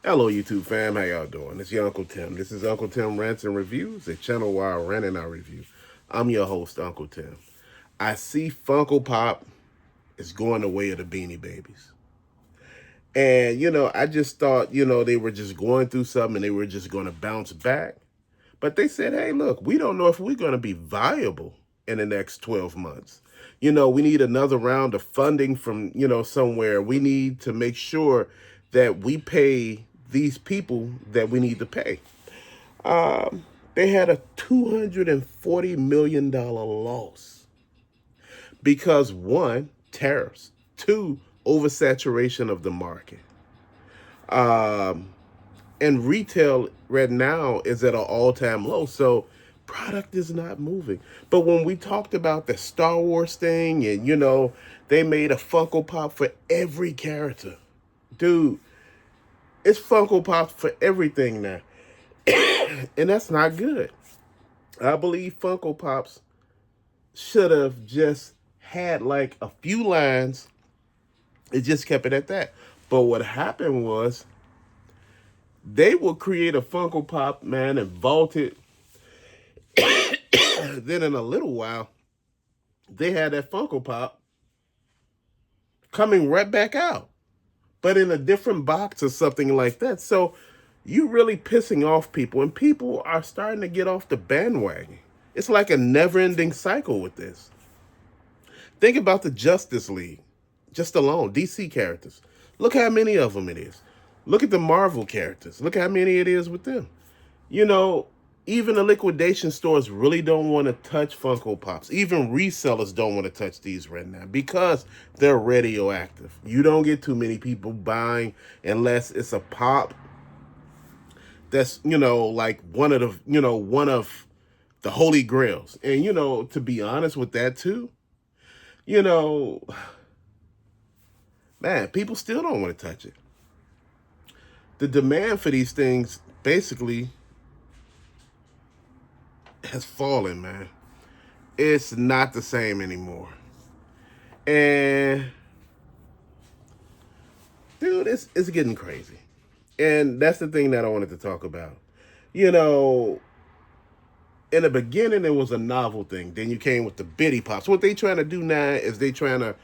Hello, YouTube fam. How y'all doing? It's your Uncle Tim. This is Uncle Tim Rants and Reviews, a channel where I rant and I review. I'm your host, Uncle Tim. I see Funko Pop is going the way of the Beanie Babies. And, I just thought, they were just going through something and they were just going to bounce back. But they said, hey, look, we don't know if we're going to be viable in the next 12 months. We need another round of funding from, somewhere. We need to make sure that we pay these people that we need to pay. They had a $240 million loss because one, tariffs, two, oversaturation of the market. And retail right now is at an all-time low. So product is not moving. But when we talked about the Star Wars thing and, they made a Funko Pop for every character. Dude, it's Funko Pops for everything now. And that's not good. I believe Funko Pops should have just had like a few lines. It just kept it at that. But what happened was they will create a Funko Pop, man, and vault it. Then in a little while, they had that Funko Pop coming right back out, but in a different box or something like that. So you really pissing off people, and people are starting to get off the bandwagon. It's like a never-ending cycle with this. Think about the Justice League, just alone, DC characters. Look how many of them it is. Look at the Marvel characters. Look how many it is with them. Even the liquidation stores really don't want to touch Funko Pops. Even resellers don't want to touch these right now because they're radioactive. You don't get too many people buying unless it's a pop that's, like one of the holy grails. And, to be honest with that too, man, people still don't want to touch it. The demand for these things basically has fallen, man. It's not the same anymore. And dude, it's getting crazy. And that's the thing that I wanted to talk about. In the beginning it was a novel thing. Then you came with the bitty pops. What they trying to do now is they trying to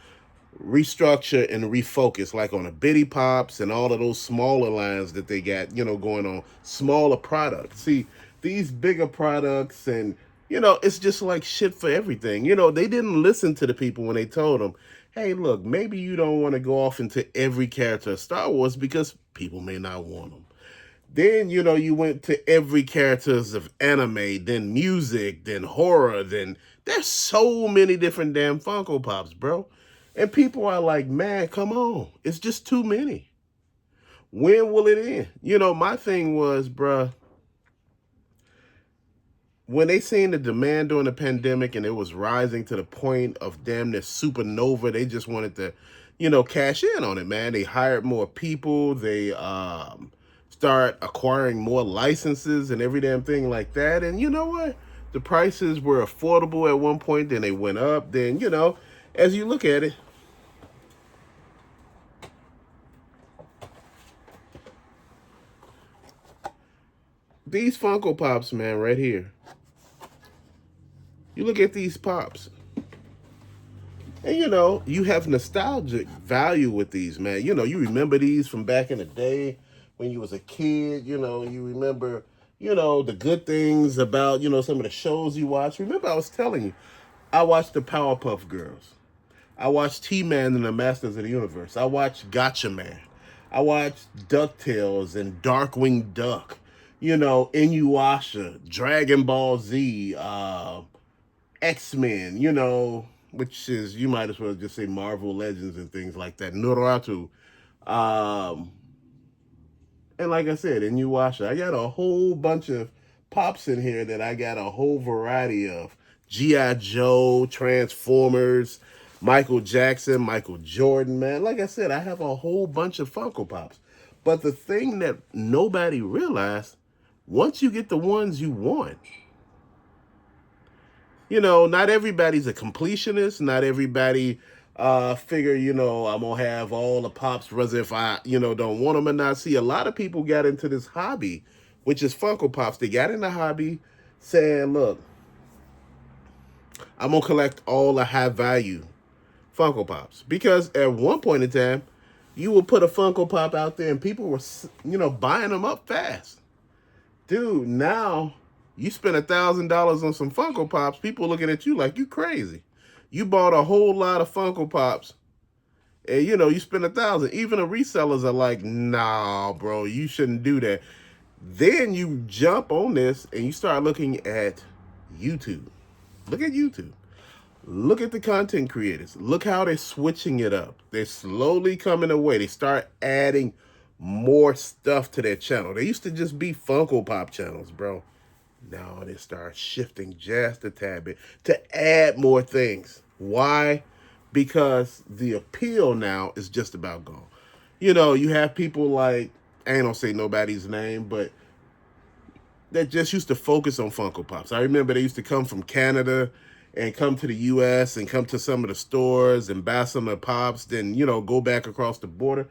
restructure and refocus like on the bitty pops and all of those smaller lines that they got, going on, smaller products. See, these bigger products and, it's just like shit for everything. They didn't listen to the people when they told them, hey, look, maybe you don't want to go off into every character of Star Wars because people may not want them. Then, you went to every characters of anime, then music, then horror, then there's so many different damn Funko Pops, bro. And people are like, man, come on. It's just too many. When will it end? My thing was, bruh, when they seen the demand during the pandemic and it was rising to the point of damn near supernova, they just wanted to, cash in on it, man. They hired more people. They start acquiring more licenses and every damn thing like that. And you know what? The prices were affordable at one point, then they went up. Then, as you look at it, these Funko Pops, man, right here. You look at these Pops. And, you have nostalgic value with these, man. You remember these from back in the day when you was a kid. You remember, the good things about, some of the shows you watched. Remember, I was telling you, I watched the Powerpuff Girls. I watched T-Man and the Masters of the Universe. I watched Gotcha Man. I watched DuckTales and Darkwing Duck. Inuyasha, Dragon Ball Z, X-Men, which is, you might as well just say Marvel Legends and things like that. Naruto. And like I said, Inuyasha, I got a whole bunch of pops in here that I got a whole variety of. G.I. Joe, Transformers, Michael Jackson, Michael Jordan, man. Like I said, I have a whole bunch of Funko Pops. But the thing that nobody realized, once you get the ones you want, not everybody's a completionist. Not everybody Figure, I'm gonna have all the pops, whether if I, don't want them or not. See, a lot of people got into this hobby, which is Funko Pops. They got in the hobby saying, look, I'm gonna collect all the high value Funko Pops. Because at one point in time, you would put a Funko Pop out there and people were, buying them up fast. Dude, now you spend $1,000 on some Funko Pops, people looking at you like you crazy. You bought a whole lot of Funko Pops, and you spend 1,000. Even the resellers are like, nah, bro, you shouldn't do that. Then you jump on this and you start looking at YouTube. Look at YouTube. Look at the content creators. Look how they're switching it up. They're slowly coming away. They start adding more stuff to their channel. They used to just be Funko Pop channels, bro. Now they start shifting just a tad bit to add more things. Why? Because the appeal now is just about gone. You have people like, I ain't gonna say nobody's name, but that just used to focus on Funko Pops. I remember they used to come from Canada and come to the US and come to some of the stores and buy some of the Pops, then, go back across the border.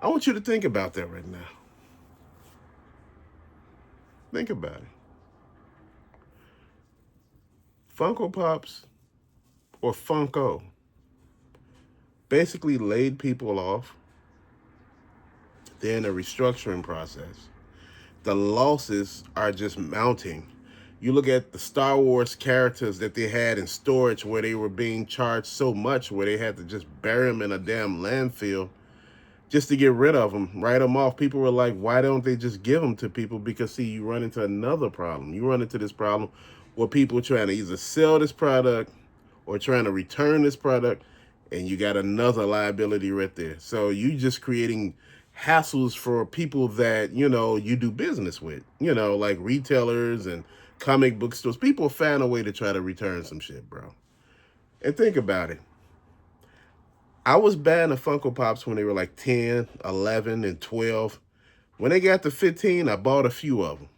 I want you to think about that right now. Think about it. Funko Pops, or Funko, basically laid people off. They're in a restructuring process. The losses are just mounting. You look at the Star Wars characters that they had in storage where they were being charged so much where they had to just bury them in a damn landfill just to get rid of them, write them off. People were like, why don't they just give them to people? Because, see, you run into another problem. You run into this problem where people are trying to either sell this product or trying to return this product, and you got another liability right there. So you just creating hassles for people that, you do business with, like retailers and comic book stores. People find a way to try to return some shit, bro. And think about it. I was buying the Funko Pops when they were like 10, 11, and 12. When they got to 15, I bought a few of them.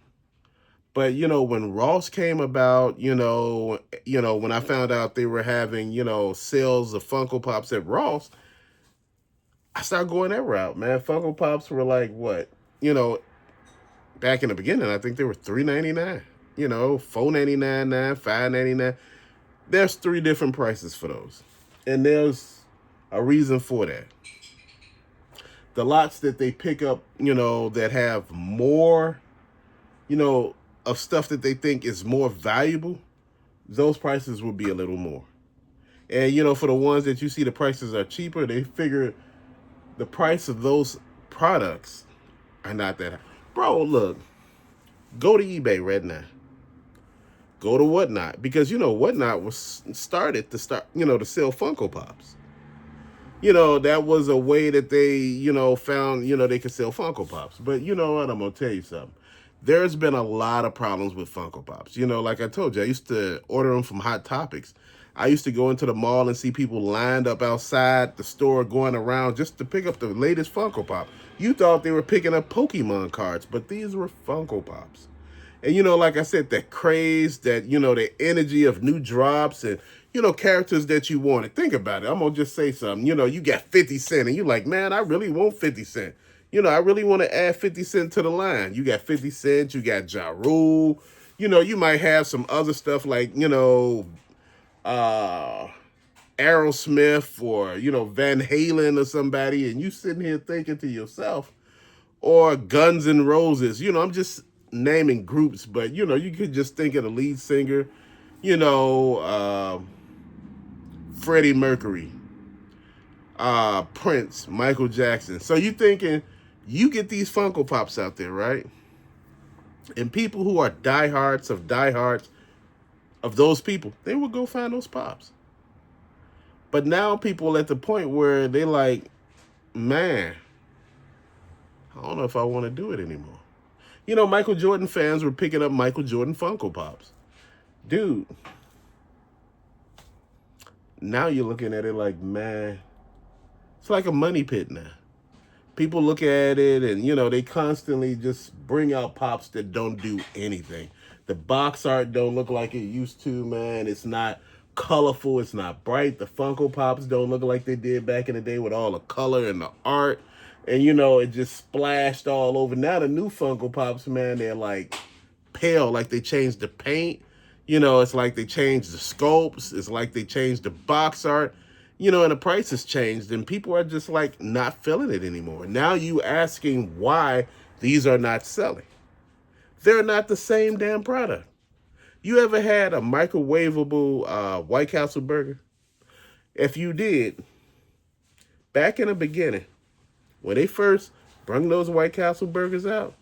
But, when Ross came about, when I found out they were having, sales of Funko Pops at Ross, I started going that route, man. Funko Pops were like, what? Back in the beginning, I think they were $3.99, $4.99, $5.99. There's 3 different prices for those. And there's a reason for that. The lots that they pick up, that have more, of stuff that they think is more valuable, those prices will be a little more. And, for the ones that you see the prices are cheaper, they figure the price of those products are not that high. Bro, look, go to eBay right now. Go to Whatnot, because, Whatnot was started to sell Funko Pops. That was a way that they, found, they could sell Funko Pops. But you know what? I'm going to tell you something. There's been a lot of problems with Funko Pops. Like I told you, I used to order them from Hot Topics. I used to go into the mall and see people lined up outside the store going around just to pick up the latest Funko Pop. You thought they were picking up Pokemon cards, but these were Funko Pops. And, like I said, that craze, that, the energy of new drops and, characters that you wanted. Think about it. I'm going to just say something. You got 50 Cent and you're like, man, I really want 50 Cent. I really want to add 50 Cent to the line. You got 50 Cent, you got Ja Rule. You might have some other stuff like, Aerosmith or, Van Halen or somebody. And you sitting here thinking to yourself, or Guns N' Roses. I'm just naming groups, but, you could just think of the lead singer, Freddie Mercury, Prince, Michael Jackson. So you thinking, you get these Funko Pops out there, right? And people who are diehards of those people, they will go find those Pops. But now people at the point where they like, man, I don't know if I want to do it anymore. Michael Jordan fans were picking up Michael Jordan Funko Pops. Dude, now you're looking at it like, man, it's like a money pit now. People look at it and, they constantly just bring out Pops that don't do anything. The box art don't look like it used to, man. It's not colorful. It's not bright. The Funko Pops don't look like they did back in the day with all the color and the art. And, you know, it just splashed all over. Now the new Funko Pops, man, they're like pale, like they changed the paint. You know, it's like they changed the sculpts. It's like they changed the box art. You know, and the price has changed. And people are just like not feeling it anymore. Now you asking why these are not selling. They're not the same damn product. You ever had a microwavable White Castle burger? If you did, back in the beginning, when they first brung those White Castle burgers out,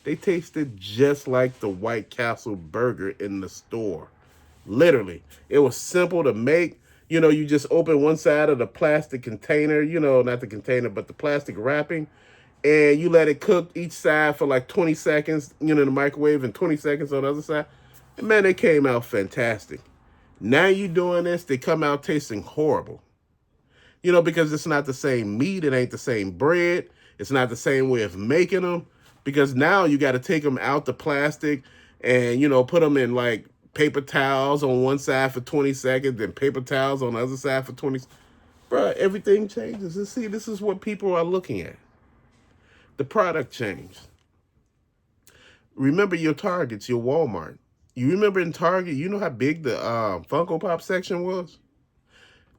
they tasted just like the White Castle burger in the store. Literally. It was simple to make. You know, you just open one side of the plastic container, you know, not the container, but the plastic wrapping, and you let it cook each side for like 20 seconds, you know, in the microwave, and 20 seconds on the other side. And man, they came out fantastic. Now you doing this, they come out tasting horrible. You know, because it's not the same meat, it ain't the same bread, it's not the same way of making them. Because now you got to take them out the plastic and, you know, put them in like paper towels on one side for 20 seconds, then paper towels on the other side for 20. Bruh, everything changes. And see, this is what people are looking at. The product changed. Remember your Targets, your Walmart. You remember in Target, you know how big the Funko Pop section was?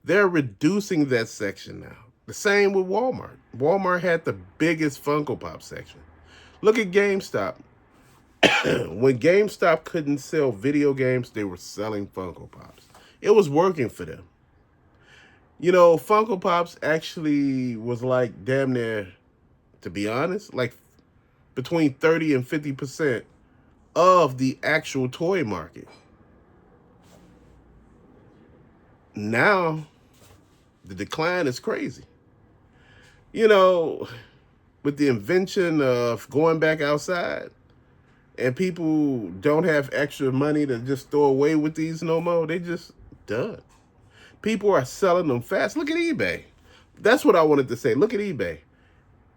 They're reducing that section now. The same with Walmart. Walmart had the biggest Funko Pop section. Look at GameStop. When GameStop couldn't sell video games, they were selling Funko Pops. It was working for them. You know, Funko Pops actually was like damn near, to be honest, like between 30 and 50% of the actual toy market. Now, the decline is crazy. You know, with the invention of going back outside, and people don't have extra money to just throw away with these no more, they just done. People are selling them fast. Look at eBay. That's what I wanted to say. Look at eBay.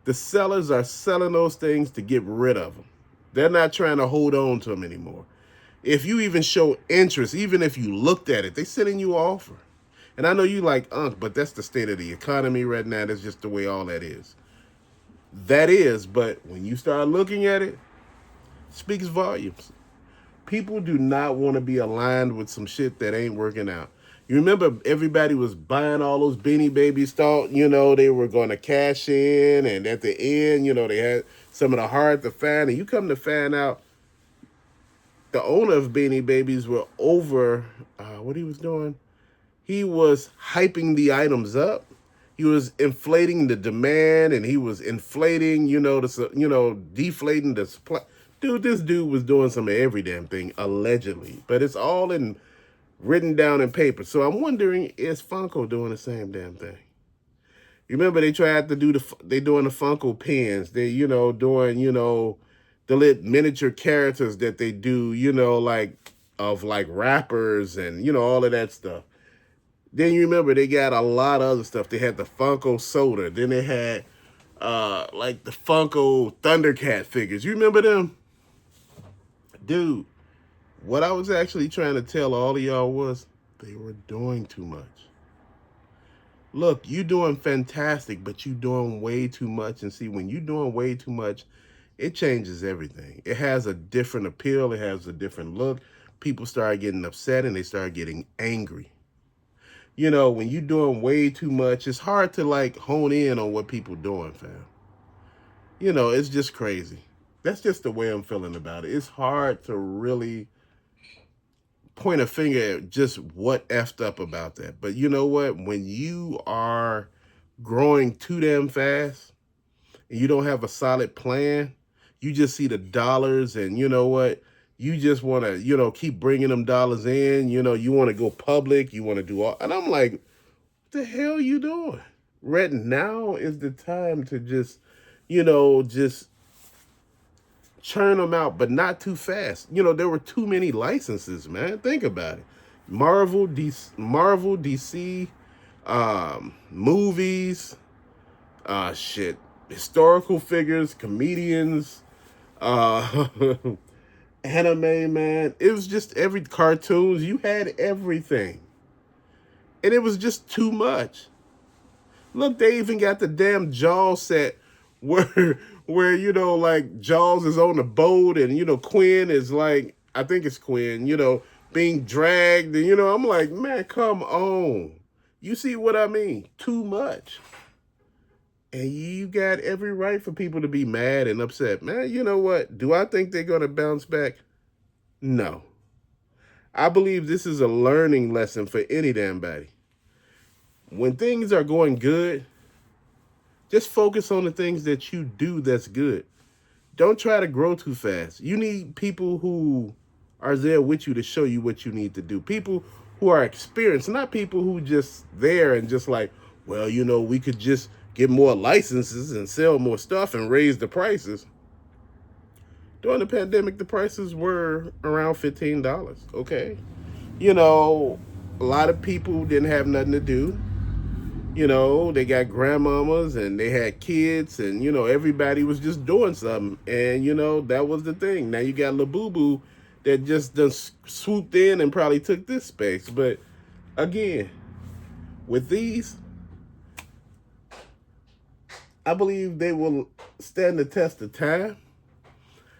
The sellers are selling those things to get rid of them. They're not trying to hold on to them anymore. If you even show interest, even if you looked at it, they sending you an offer. And I know you like, but that's the state of the economy right now. That's just the way all that is. That is, but when you start looking at it, it speaks volumes. People do not want to be aligned with some shit that ain't working out. You remember everybody was buying all those Beanie Babies, thought, you know, they were going to cash in, and at the end, you know, they had some of the hard to find, and you come to find out the owner of Beanie Babies were over, what he was doing? He was hyping the items up. He was inflating the demand, and he was inflating, deflating the supply. Dude, this dude was doing some of every damn thing, allegedly. But it's all written down in paper. So I'm wondering, is Funko doing the same damn thing? You remember they tried to do they doing the Funko pins. They, doing, the little miniature characters that they do, of rappers and, all of that stuff. Then you remember they got a lot of other stuff. They had the Funko soda. Then they had the Funko Thundercat figures. You remember them? Dude, what I was actually trying to tell all of y'all was they were doing too much. Look, you doing fantastic, but you doing way too much. And see, when you doing way too much, it changes everything. It has a different appeal. It has a different look. People start getting upset and they start getting angry. When you doing way too much, it's hard to hone in on what people doing, fam. It's just crazy. That's just the way I'm feeling about it. It's hard to really point a finger at just what effed up about that. But you know what? When you are growing too damn fast and you don't have a solid plan, you just see the dollars, and you know what? You just want to, keep bringing them dollars in. You want to go public. You want to do all. And I'm like, what the hell are you doing? Right now is the time to just, just churn them out, but not too fast. There were too many licenses, man. Think about it. Marvel, DC, movies, historical figures, comedians, anime, man. It was just cartoons. You had everything. And it was just too much. Look, they even got the damn Jaws set where you know, like Jaws is on the boat and you know Quinn is like, I think it's Quinn, you know, being dragged, and you know, I'm like, man, come on. You see what I mean? Too much. And you got every right for people to be mad and upset. Man, you know what? Do I think they're going to bounce back? No. I believe this is a learning lesson for any damn body. When things are going good, just focus on the things that you do that's good. Don't try to grow too fast. You need people who are there with you to show you what you need to do. People who are experienced, not people who just there and just like, well, you know, we could just get more licenses and sell more stuff and raise the prices. During the pandemic, the prices were around $15. Okay. You know, a lot of people didn't have nothing to do. You know, they got grandmamas and they had kids, and you know, everybody was just doing something. And you know, that was the thing. Now you got La Boo Boo that just done swooped in and probably took this space. But again, with these, I believe they will stand the test of time.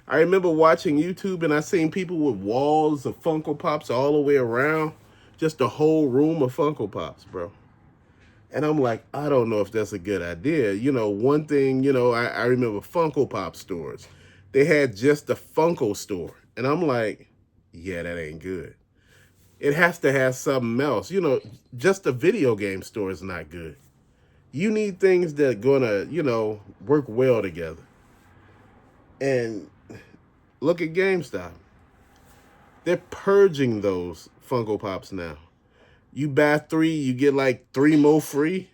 I remember watching YouTube and I seen people with walls of Funko Pops all the way around, just a whole room of Funko Pops, bro. And I'm like, I don't know if that's a good idea. You know, one thing, you know, I remember Funko Pop stores. They had just the Funko store. And I'm like, yeah, that ain't good. It has to have something else. You know, just a video game store is not good. You need things that are gonna, you know, work well together. And look at GameStop. They're purging those Funko Pops now. You buy 3, you get like 3 more free.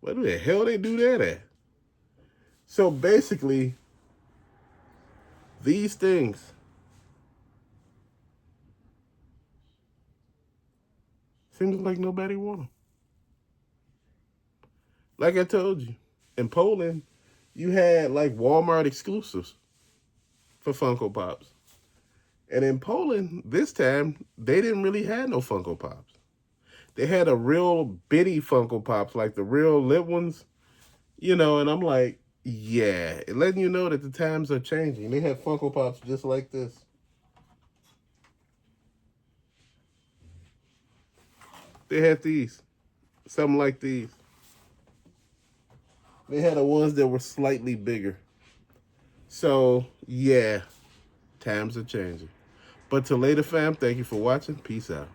What the hell they do that at? So basically, these things seems like nobody want them. Like I told you, in Poland, you had like Walmart exclusives for Funko Pops. And in Poland, this time, they didn't really have no Funko Pops. They had a real bitty Funko Pops, like the real lit ones, you know, and I'm like, yeah, letting you know that the times are changing. They had Funko Pops just like this. They had these, something like these. They had the ones that were slightly bigger. So, yeah, times are changing. But till later, fam, thank you for watching. Peace out.